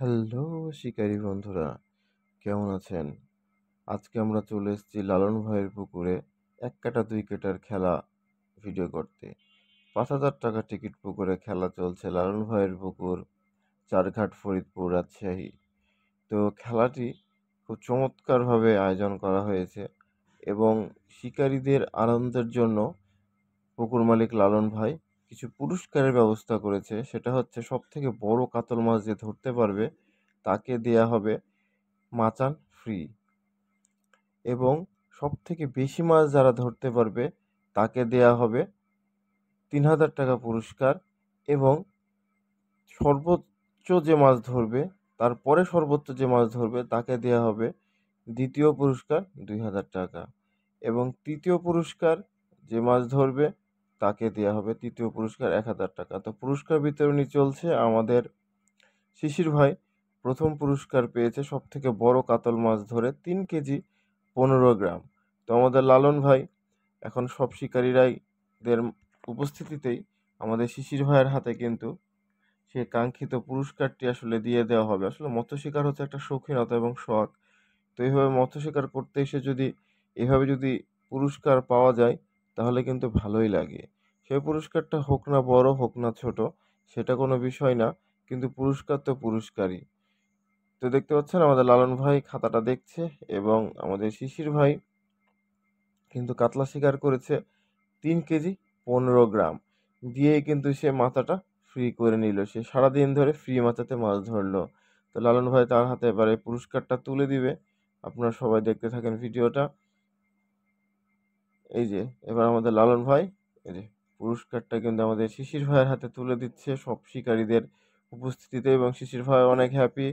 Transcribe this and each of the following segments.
Hello শিকারী বন্ধুরা, কেমন আছেন? আজকে আমরা চলে এসেছি লালন ভাইয়ের পুকুরে এক কাটা দুই কাটার খেলা ভিডিও করতে। ৫,০০০ টাকা টিকিট পুকুরে খেলা চলছে লালন ভাইয়ের পুকুর, চারঘাট, ফরিদপুর, রাজশাহী। তো খেলাটি খুব চমৎকারভাবে আয়োজন করা হয়েছে এবং শিকারীদের আনন্দের জন্য পুকুর মালিক লালন ভাই কিছু পুরস্কারের ব্যবস্থা করেছে। সেটা হচ্ছে সবথেকে বড় কাতল মাছ যে ধরতে পারবে তাকে দেয়া হবে মাচান ফ্রি, এবং সবথেকে বেশি মাছ যারা ধরতে পারবে তাকে দেয়া হবে ৩,০০০ টাকা পুরস্কার, এবং সর্বোচ্চ যে মাছ ধরবে তারপরে সর্বোচ্চ যে মাছ ধরবে তাকে দেয়া হবে দ্বিতীয় পুরস্কার ২,০০০ টাকা, এবং তৃতীয় পুরস্কার যে মাছ ধরবে তাকে দেয়া হবে তৃতীয় পুরস্কার ১,০০০ টাকা। তো পুরস্কার বিতরণী চলছে। আমাদের শিশির ভাই প্রথম পুরস্কার পেয়েছে সবথেকে বড় কাতল মাছ ধরে ৩ কেজি ১৫ গ্রাম। তো আমাদের লালন ভাই এখন সব শিকারীরাই দের উপস্থিতিতেই আমাদের শিশির ভাইয়ের হাতে কিন্তু সেই কাঙ্ক্ষিত পুরস্কারটি আসলে দিয়ে দেওয়া হবে। আসলে মৎস্য শিকার হচ্ছে একটা শৌখিনতা এবং শখ। তো এইভাবে মৎস্য শিকার করতে এসে যদি এভাবে যদি পুরস্কার পাওয়া যায় তাহলে কিন্তু ভালোই লাগে। সেই পুরস্কারটা হোক না বড়, হোক না ছোট, সেটা কোনো বিষয় না। কিন্তু পুরস্কার তো পুরস্কারই। তো দেখতে পাচ্ছেন আমাদের লালন ভাই খাতাটা দেখছে, এবং আমাদের শিশির ভাই কিন্তু কাতলা শিকার করেছে ৩ কেজি ১৫ গ্রাম দিয়েই কিন্তু সে মাচাটা ফ্রি করে নিল। সে সারাদিন ধরে ফ্রি মাচাতে মাছ ধরলো। তো লালন ভাই তার হাতে এবারে পুরস্কারটা তুলে দিবে। আপনারা সবাই দেখতে থাকেন ভিডিওটা। এই যে এবার আমাদের লালন ভাই এই যে পুরস্কারটা কিন্তু আমাদের শিশির ভাইয়ের হাতে তুলে দিচ্ছে সব শিকারীদের উপস্থিতিতে, এবং শিশির ভাই অনেক হ্যাপি।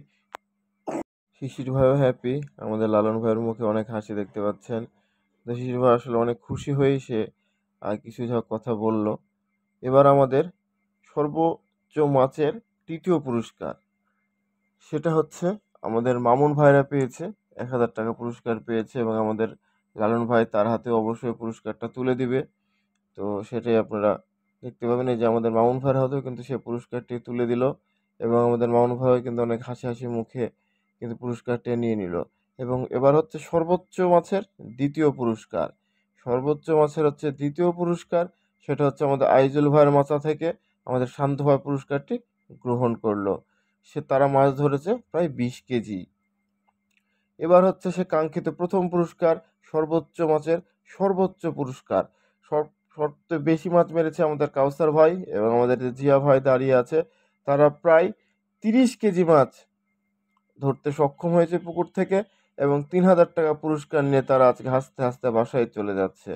শিশির ভাইও হ্যাপি। আমাদের লালন ভাইয়ের মুখে অনেক হাসি দেখতে পাচ্ছেন। তো শিশির ভাই আসলে অনেক খুশি হয়েই সে কিছু যা কথা বলল। এবার আমাদের সর্বোচ্চ মাছের তৃতীয় পুরস্কার, সেটা হচ্ছে আমাদের মামুন ভাইরা পেয়েছে। ১,০০০ টাকা পুরস্কার পেয়েছে, এবং আমাদের লালন ভাই তার হাতে অবশ্যই পুরস্কারটা তুলে দিবে। তো সেটাই আপনারা দেখতে পাবেন। এই যে আমাদের মামুন ভাইয়ের হাতেও কিন্তু সে পুরস্কারটি তুলে দিল, এবং আমাদের মামুন ভাইও কিন্তু অনেক হাসি হাসি মুখে কিন্তু পুরস্কারটি নিয়ে নিল। এবং এবার হচ্ছে সর্বোচ্চ মাছের দ্বিতীয় পুরস্কার। সর্বোচ্চ মাছের হচ্ছে দ্বিতীয় পুরস্কার, সেটা হচ্ছে আমাদের আইজুল ভাইয়ের মাচা থেকে আমাদের শান্ত ভাই পুরস্কারটি গ্রহণ করলো। তারা মাছ ধরেছে প্রায় ২০ কেজি। এবার হচ্ছে সে কাঙ্ক্ষিত প্রথম পুরস্কার, সর্বোচ্চ মাছের সর্বোচ্চ পুরস্কার। সবচেয়ে বেশি মাছ মেরেছে আমাদের কাউসার ভাই, এবং আমাদের যে জিয়া ভাই দাঁড়িয়ে আছে, তারা প্রায় ৩০ কেজি মাছ ধরতে সক্ষম হয়েছে পুকুর থেকে, এবং ৩,০০০ টাকা পুরস্কার নিয়ে তারা আজকে হাসতে হাসতে বাসায় চলে যাচ্ছে।